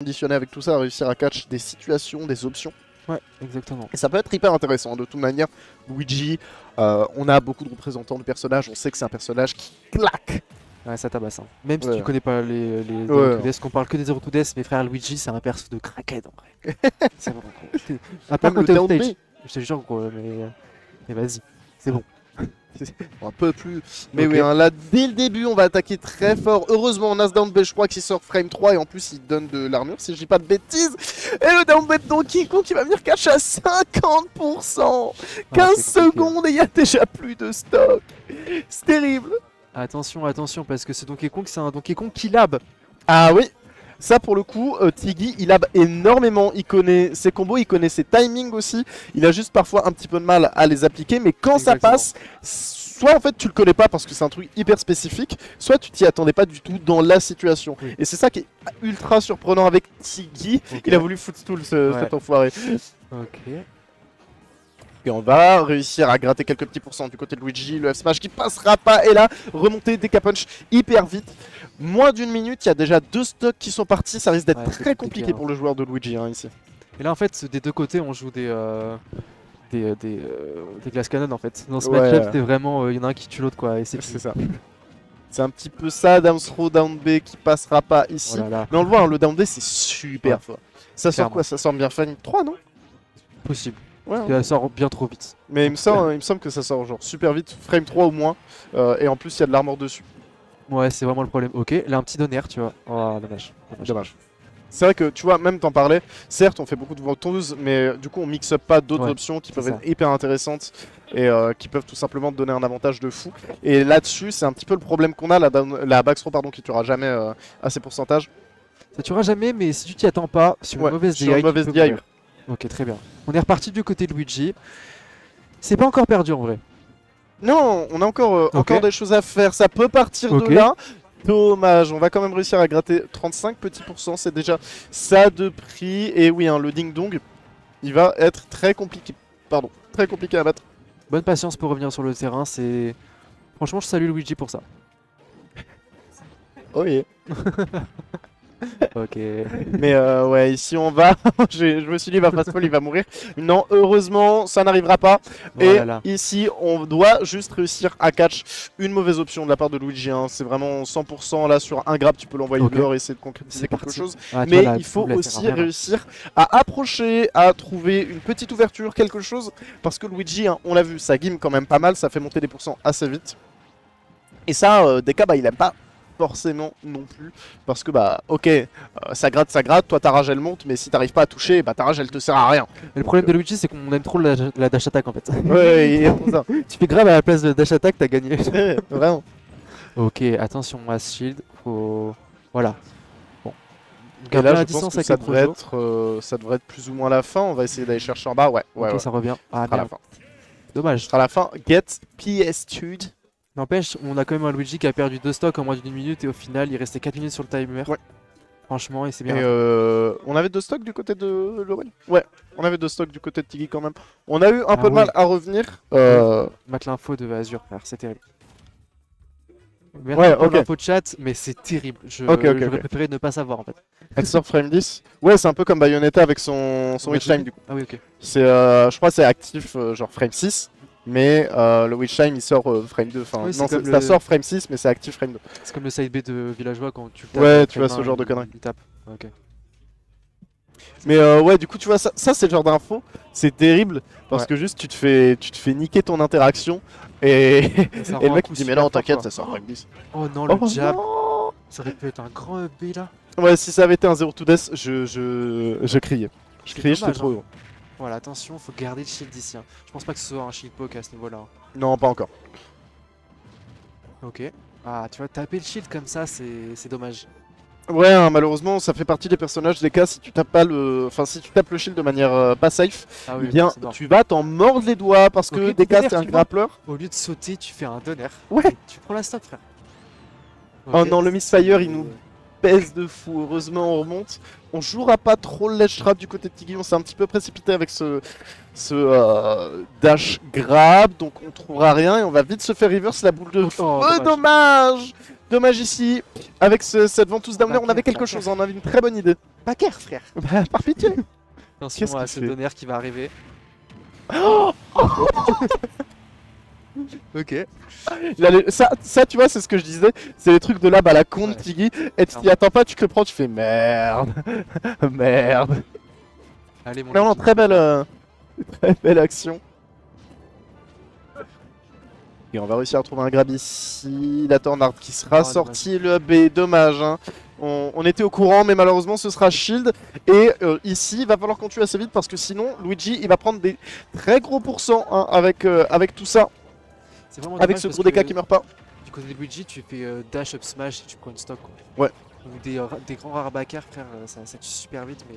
conditionné avec tout ça à réussir à catch des situations, des options. Ouais, exactement. Et ça peut être hyper intéressant. De toute manière, Luigi, on a beaucoup de représentants de personnages. On sait que c'est un personnage qui claque. Ouais, ça tabasse. Hein. Même si Ouais. tu connais pas les Ouais. Zero to Death, qu'on parle que des Zero to Death, mes frères, Luigi, c'est un perso de crackhead en vrai. C'est vraiment trop. À part Même le côté down stage. B. Je te jure, gros, mais vas-y, c'est bon. Un peu plus. Mais Ok. oui, hein, là, dès le début, on va attaquer très fort. Heureusement, on a ce down B, je crois qu'il sort frame 3 et en plus, il donne de l'armure, si je dis pas de bêtises. Et le down B de Donkey Kong qui va venir catch à 50%. 15 secondes et il y a déjà plus de stock. C'est terrible. Attention, attention, parce que ce Donkey Kong, c'est un Donkey Kong qui lab. Ah oui. Ça pour le coup, Tiggy il a énormément, il connaît ses combos, il connaît ses timings aussi, il a juste parfois un petit peu de mal à les appliquer, mais quand Exactement. ça passe, soit en fait tu le connais pas parce que c'est un truc hyper spécifique, soit tu t'y attendais pas du tout dans la situation. Oui. Et c'est ça qui est ultra surprenant avec Tiggy, Ok. il a voulu footstool cet enfoiré. Ok. Et on va réussir à gratter quelques petits pourcents du côté de Luigi, le F-Smash qui passera pas, et là, remonter des K-Punch hyper vite. Moins d'une minute, il y a déjà 2 stocks qui sont partis, ça risque d'être Ouais, c'est très compliqué, compliqué hein. pour le joueur de Luigi ici. Et là, en fait, des deux côtés, on joue des glass cannon en fait. Dans ce Ouais. match-up, c'était vraiment, il y en a un qui tue l'autre quoi. Et c'est C'est ça. C'est un petit peu ça, down throw, down B qui passera pas ici. Oh là là. Mais on le voit, hein, le down B c'est super Ouais. fort. Ça sort Clairement. quoi? Ça sort bien fan 3 non? Possible. Ouais. Parce qu'elle sort bien trop vite. Mais il me semble que ça sort genre super vite, frame 3 au moins. Et en plus il y a de l'armor dessus. Ouais, c'est vraiment le problème. Ok, là un petit donner, tu vois. Oh, dommage. Dommage. C'est vrai que tu vois, même t'en parlais, certes on fait beaucoup de ventouses, mais du coup on mixe up pas d'autres Ouais, options qui c'est peuvent ça. être hyper intéressantes et qui peuvent tout simplement te donner un avantage de fou. Et là-dessus, c'est un petit peu le problème qu'on a, la backthrow pardon, qui tuera jamais à ces pourcentages. Ça tuera jamais, mais si tu t'y attends pas, sur Ouais, une mauvaise sur DI, une tu mauvaise peux DI, mourir. Ok, très bien. On est reparti du côté de Luigi. C'est pas encore perdu en vrai. Non, on a encore, encore des choses à faire, ça peut partir Ok. de là. Dommage, on va quand même réussir à gratter 35 petits pourcents, c'est déjà ça de prix. Et oui, hein, le ding-dong, il va être très compliqué. Pardon, très compliqué à battre. Bonne patience pour revenir sur le terrain. C'est franchement, je salue Luigi pour ça. Oh yeah. Ok. Mais ouais, ici on va. Je me suis dit, va fast fall, il va mourir. Non, heureusement, ça n'arrivera pas. Oh Et là là. ici, on doit juste réussir à catch une mauvaise option de la part de Luigi. Hein. C'est vraiment 100% là sur un grab, tu peux l'envoyer Ok. dehors et essayer de concrétiser C'est quelque parti. chose. Ah, tu Mais vois, là, il faut double, elle aussi sert à rien, là. réussir à approcher, à trouver une petite ouverture, quelque chose. Parce que Luigi, hein, on l'a vu, ça game quand même pas mal, ça fait monter les pourcents assez vite. Et ça, Deka, bah, il aime pas forcément non plus. Parce que, bah, ok, ça gratte, toi ta rage elle monte, mais si t'arrives pas à toucher, bah ta rage elle te sert à rien. Mais le problème de Luigi, c'est qu'on aime trop la dash attack en fait. Ouais, et comme ça. Tu fais grave à la place de dash attack, t'as gagné. Ouais, vraiment. Ok, attention à ce shield. Faut. Voilà. Bon. Et Garde là, bien je la pense distance que avec ça le projo. ça devrait être plus ou moins la fin. On va essayer d'aller chercher en bas. Ouais, ouais, Ok, ouais. ça revient. Ah Ce sera la merde. fin. Dommage. Ce sera la fin. Get PS2. N'empêche, on a quand même un Luigi qui a perdu 2 stocks en moins d'une minute et au final, il restait 4 minutes sur le timer. Ouais. Franchement, et c'est Et bien. on avait 2 stocks du côté de Lorraine. Ouais, on avait 2 stocks du côté de Tiggy quand même. On a eu un peu de oui. mal à revenir. Mat l'info de Azure, frère, c'est terrible. Ouais, Merci pour ok. l'info de chat, mais c'est terrible. Ok, J'aurais préféré ne pas savoir en fait. Elle sort frame 10. Ouais, c'est un peu comme Bayonetta avec son witch time du coup. Ah oui, ok. C'est, je crois que c'est actif genre frame 6. Mais le witch time il sort frame 2. Enfin, Oui, c'est non, comme ça le- sort frame 6, mais c'est actif frame 2. C'est comme le side B de Villageois quand tu le tapes. Ouais, avec tu la vois ce main, genre de il- conneries. il tape. Ok. Mais ouais, du coup, tu vois, ça c'est le genre d'info, c'est terrible parce Ouais. que juste tu te fais niquer ton interaction et, Ça et le rend un mec coup il dit mais super non, fort, t'inquiète, quoi. ça sort frame 10. Oh non, le Oh jab. non. Ça aurait pu être un grand EB là. Ouais, si ça avait été un 0 to death, je criais. Je C'est criais, j'étais dommage, trop hein. heureux. Voilà, attention, faut garder le shield ici. Hein. Je pense pas que ce soit un shield poke à ce niveau-là. Hein. Non, pas encore. Ok. Ah, tu vois, taper le shield comme ça, c'est dommage. Ouais, hein, malheureusement, ça fait partie des personnages des cas si tu tapes pas si tu tapes le shield de manière pas safe, Ah eh oui, bien c'est mort. tu vas t'en mordre les doigts parce que Ok, des cas derrière, c'est un tu vois. grappleur. Au lieu de sauter, tu fais un donner. Ouais. Et tu prends la stock, frère. Oh Ok. non, le misfire il nous pèse de fou. Heureusement, on remonte. On jouera pas trop le ledge trap du côté de Tiggy. On s'est un petit peu précipité avec ce dash grab. Donc on trouvera rien et on va vite se faire reverse la boule de feu. Oh, Dommage. Dommage ici, avec cette ventouse downer, on Backer, avait quelque backer. chose, on avait une très bonne idée. Backer, frère. Bah, par pitié. Attention Qu'est-ce à qu'il ce fait donner qui va arriver. Ok. Ça, tu vois, c'est ce que je disais. C'est les trucs de là, bah la con de Ouais. Tiggy. Et tu t'y attends pas, tu te le prends, tu fais merde. Merde. Allez, mon Non, non, Luigi. très belle action. Et on va réussir à trouver un grab ici. La Tornade qui sera Ah, sortie, le AB, dommage. Hein. On était au courant, mais malheureusement ce sera shield. Et ici, il va falloir qu'on tue assez vite parce que sinon, Luigi, il va prendre des très gros pourcents hein, avec tout ça. C'est vraiment Avec dommage ce parce gros dégât que qui meurt pas. Du côté de Luigi, tu fais dash up smash et tu prends une stock. Quoi. Ouais. Ou des grands rares backers, frère, ça tue super vite, mais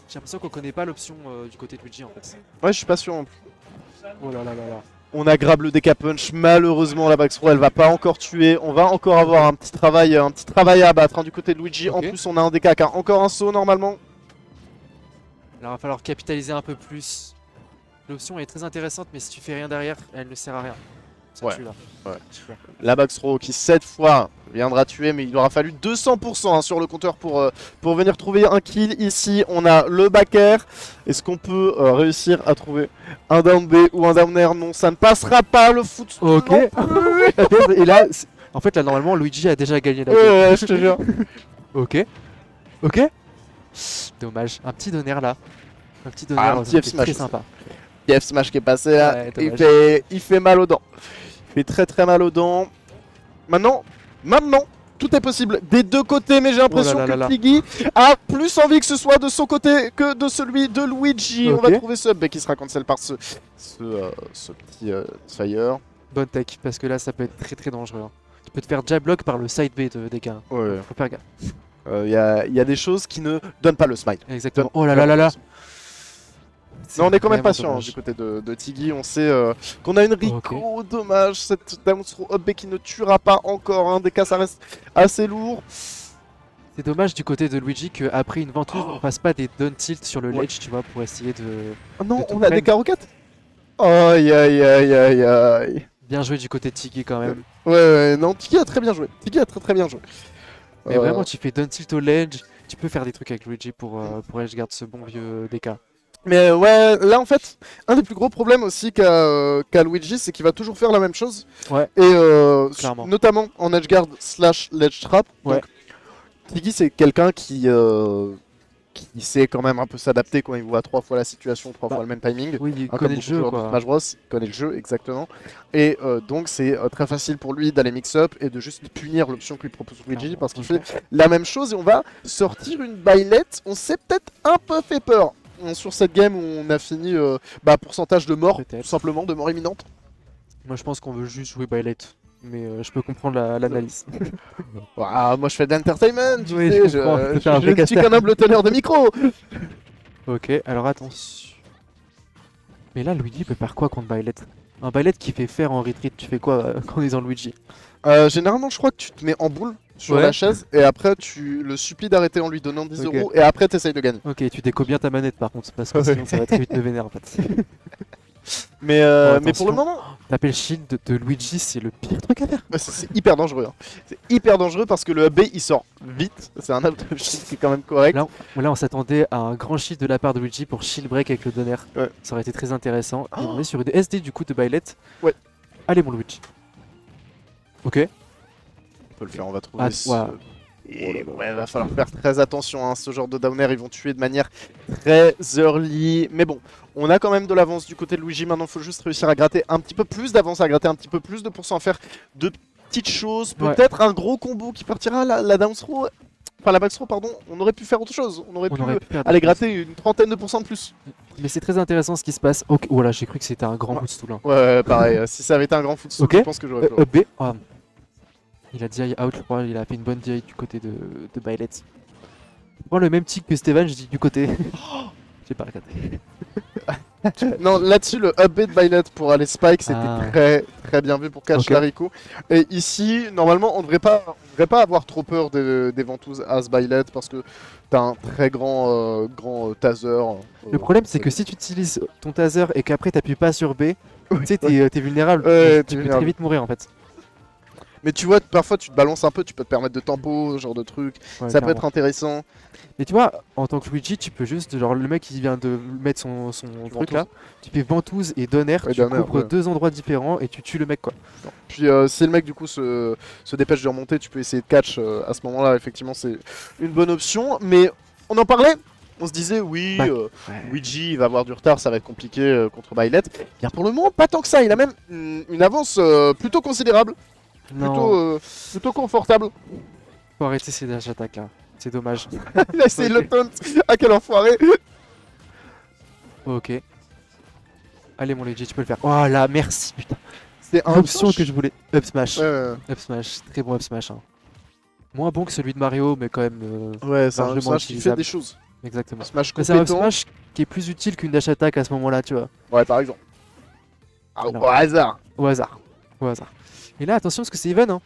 j'ai l'impression qu'on connaît pas l'option du côté de Luigi en fait. Ouais, je suis pas sûr non plus. Oh là là là là. On a grab le DK Punch, malheureusement la Backthrow elle va pas encore tuer, on va encore avoir un petit travail à abattre hein, du côté de Luigi, Ok. en plus on a un DK qui a encore un saut normalement. Alors il va falloir capitaliser un peu plus. L'option est très intéressante, mais si tu fais rien derrière, elle ne sert à rien. Ça Ouais. tue là. Ouais. Super. La Backthrow qui cette fois viendra tuer mais il aura fallu 200% hein, sur le compteur pour venir trouver un kill. Ici on a le backer, est-ce qu'on peut réussir à trouver un down B ou un down air? Non, ça ne passera pas le foot. Ok. non plus. Et là, en fait là normalement Luigi a déjà gagné la game. Ouais, je te jure. Ok. Ok. Dommage. Un petit donner là. Un petit donner Ah, un petit F smash très aussi. sympa. F Smash qui est passé là, Ouais, il dommage. fait mal aux dents. Il fait très mal aux dents. Maintenant, tout est possible des deux côtés, mais j'ai l'impression Oh là là là que là. Tiggy a plus envie que ce soit de son côté que de celui de Luigi. Ok. On va trouver ce up qui sera cancel par ce petit fire. Bonne tech, parce que là ça peut être très dangereux. Hein. Tu peux te faire jab block par le side B de DK. Ouais. Faut faire gaffe. Il y a des choses qui ne donnent pas le smile. Exactement. Oh là là là là. Non, on est quand même vraiment patient hein, dommage. du côté de Tiggy. On sait qu'on a une Rico. Dommage, cette down throw up B qui ne tuera pas encore. Hein. Des cas, ça reste assez lourd. C'est dommage du côté de Luigi qu'après une ventouse, on fasse pas des down tilt sur le Ouais. ledge, tu vois, pour essayer de. Oh non, De tout on a prenne. des caroquettes. Aïe aïe aïe aïe aïe. Bien joué du côté de Tiggy quand même. Ouais, non, Tiggy a très bien joué. Tiggy a très bien joué. Mais vraiment, tu fais down tilt au ledge, tu peux faire des trucs avec Luigi pour edgeguard ce bon vieux DK. Mais ouais, là en fait, un des plus gros problèmes aussi qu'a Luigi, c'est qu'il va toujours faire la même chose. Ouais. Et Clairement. notamment en edgeguard / ledge trap. Ouais. Donc, Tiggy, c'est quelqu'un qui sait quand même un peu s'adapter quand il voit 3 fois la situation, 3 Bah, fois le même timing. Oui, il Hein, connaît comme le beaucoup de jeu joueurs de quoi. Smash Bros, il connaît le jeu exactement. Et donc c'est très facile pour lui d'aller mix-up et de juste punir l'option que lui propose Luigi Clairement. parce qu'il Ok. fait la même chose et on va sortir une bailette. On s'est peut-être un peu fait peur sur cette game où on a fini pourcentage de mort, Peut-être. tout simplement, de mort imminente. Moi je pense qu'on veut juste jouer Byleth. Mais je peux comprendre l'analyse. Ah, moi je fais de l'entertainment, tu Oui, sais, je comprends, je, t'es un je vrai ne suis caster. qu'un humble teneur de micro. Ok, alors attention. Mais là, Luigi peut faire quoi contre Byleth? Un Byleth qui fait faire en retreat, tu fais quoi quand on est dans Luigi? Généralement je crois que tu te mets en boule sur Ouais. la chaise et après tu le supplies d'arrêter en lui donnant 10 Ok. euros et après t'essayes de gagner. Ok, tu déco bien ta manette par contre, parce que Ouais. sinon ça va très vite me vénère en fait. Mais, Bon, mais pour le attention. moment, Taper le shield de Luigi, c'est le pire truc à faire. c'est hyper dangereux. Hein. C'est hyper dangereux parce que le B il sort vite. C'est un up de shield qui est quand même correct. Là, on s'attendait à un grand shield de la part de Luigi pour shield break avec le donner. Ouais. Ça aurait été très intéressant. Et on est sur une SD du coup de Byleth. Ouais. Allez mon Luigi. Ok. On peut le faire, on va trouver Ah, ce... voilà. Et ouais, va falloir faire très attention, hein. Ce genre de downer, ils vont tuer de manière très early. Mais bon, on a quand même de l'avance du côté de Luigi. Maintenant, il faut juste réussir à gratter un petit peu plus d'avance, à gratter un petit peu plus de pourcents, à faire de petites choses. Ouais. Peut-être un gros combo qui partira, la down throw. Enfin, la back throw, pardon. On aurait pu faire autre chose. On aurait pu faire des aller choses. gratter une trentaine de pourcents de plus. Mais c'est très intéressant ce qui se passe. Ok, voilà, j'ai cru que c'était un grand Ouais. boost tout là. Ouais, pareil. Si ça avait été un grand foot, Ok. je pense que j'aurais pleuré. Up B. Ah. Il a DI out, je crois. Il a fait une bonne DI du côté de Byleth. Moi, le même tic que Steven, je dis du côté. J'ai pas regardé. Non, là-dessus, le up B de Byleth pour aller spike, c'était Ah. très bien vu pour catch Ok. Lariko. Et ici, normalement, on devrait pas avoir trop peur des ventouses as Byleth parce que t'as un très grand taser. Le problème, c'est que si tu utilises ton taser et qu'après t'appuies pas sur B, tu sais, t'es vulnérable. Ouais, tu t'es peux vulnérable. très vite mourir en fait. Mais tu vois, parfois tu te balances un peu, tu peux te permettre de tempo, ce genre de truc. Ouais, Ça peut clairement. être intéressant. Mais tu vois, en tant que Luigi, tu peux juste, genre le mec il vient de mettre son truc là, tu fais ventouse et donner, Ouais, tu donner, couvres ouais. 2 endroits différents et tu tues le mec quoi. Puis si le mec du coup se dépêche de remonter, tu peux essayer de catch à ce moment-là, effectivement c'est une bonne option. Mais on en parlait, on se disait oui, Bah, Luigi il va avoir du retard, ça va être compliqué contre Byleth. Bien pour le moment, pas tant que ça, il a même une avance plutôt considérable, Non, plutôt confortable. faut arrêter ces dash attaques là, c'est dommage. Il a essayé le taunt, ah quel enfoiré. Ok. Allez mon Luigi, tu peux le faire. Oh là, merci putain. C'est un L'option punch. que je voulais. Up smash. Ouais, Up smash, très bon up smash. Hein. Moins bon que celui de Mario, mais quand même ouais, c'est un largement smash qui fait utilisable. des choses. Exactement. Smash Mais c'est un up compétent. smash qui est plus utile qu'une dash attack à ce moment-là, tu vois. Ouais, par exemple. Ah, Alors. au hasard. Au hasard. Au hasard. Et là, attention parce que c'est even. Hein.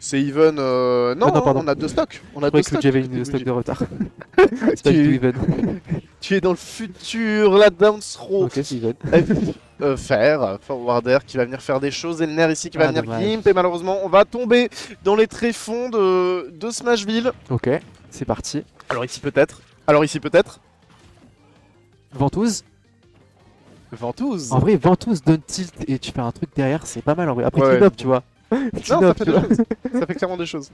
C'est even. Non, non, pardon. on a deux stocks. On a Je deux croyais que stocks. j'avais une stock de retard. C'est pas Tu- du tout even. Tu es dans le futur, la down throw. Ok, c'est even. Forwarder qui va venir faire des choses. Elner ici qui va Ah, venir dommage. gimp. Et malheureusement, on va tomber dans les tréfonds de Smashville. Ok, c'est parti. Alors ici peut-être. Alors ici peut-être. Ventouse. Ventouse. En vrai, ventouse donne tilt et tu fais un truc derrière, c'est pas mal en vrai. Après, Ouais. clean up, tu vois. Non, Clean ça up, fait tu des vois. choses. Ça fait clairement des choses.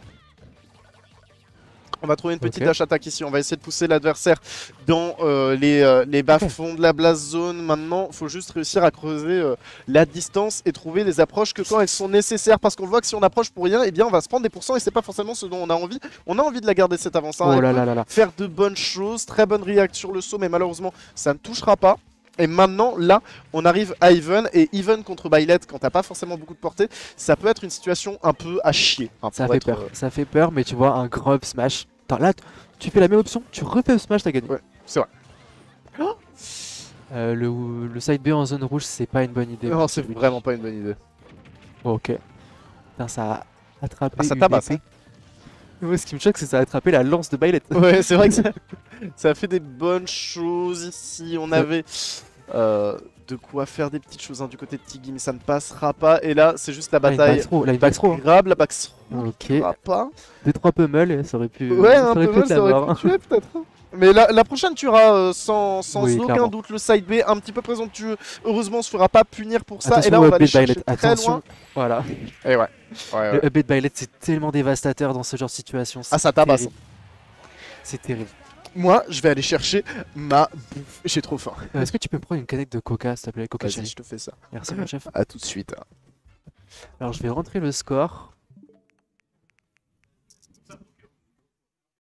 On va trouver une petite Ok. dash attack ici. On va essayer de pousser l'adversaire dans les bas-fonds de la blast zone. Maintenant, il faut juste réussir à creuser la distance et trouver les approches que quand elles sont nécessaires. Parce qu'on voit que si on approche pour rien, eh bien, on va se prendre des pourcents et c'est pas forcément ce dont on a envie. On a envie de la garder cette avance. Oh là là là là. Faire de bonnes choses, très bonne react sur le saut, mais malheureusement, ça ne touchera pas. Et maintenant, là, on arrive à Even. Et Even contre Byleth, quand t'as pas forcément beaucoup de portée, ça peut être une situation un peu à chier. Hein, Ça pour fait être, peur. Ça fait peur, mais tu vois, un gros up smash. Attends, là, tu fais la même option, tu refais up smash, t'as gagné. Ouais, c'est vrai. Le side B en zone rouge, c'est pas une bonne idée. Non, c'est vraiment pas une bonne idée. Ok. Putain, ça a attrapé. Ah, ça une tabasse, épée. Ouais, ce qui me choque, c'est que ça a attrapé la lance de Byleth. Ouais, c'est vrai que ça a fait des bonnes choses ici. On avait de quoi faire des petites choses hein, du côté de Tiggy, mais ça ne passera pas. Et là, c'est juste la bataille. Là, une back throw. Hein. Grab, la back throw. Ok. Ne pas. 2-3 pummels, ça aurait pu. Ouais, ça un aurait peu pu mal, te ça aurait l'avoir. pu tuer peut-être. hein. Mais la prochaine tuera sans Oui, aucun clairement. doute le side B, un petit peu présomptueux. Heureusement, on se fera pas punir pour ça. Attention Et là, au on va aller upbeat chercher Byleth. très Attention. loin. Voilà. Et ouais. Le upbeat Byleth, c'est tellement dévastateur dans ce genre de situation. Ah, ça tabasse. Terrible. C'est terrible. Moi, je vais aller chercher ma bouffe. J'ai trop faim. Est-ce que tu peux me prendre une canette de coca, s'il te plaît, coca Vas-y, chérie. je te fais ça. Merci, mon chef. À tout de suite. Alors, je vais rentrer le score.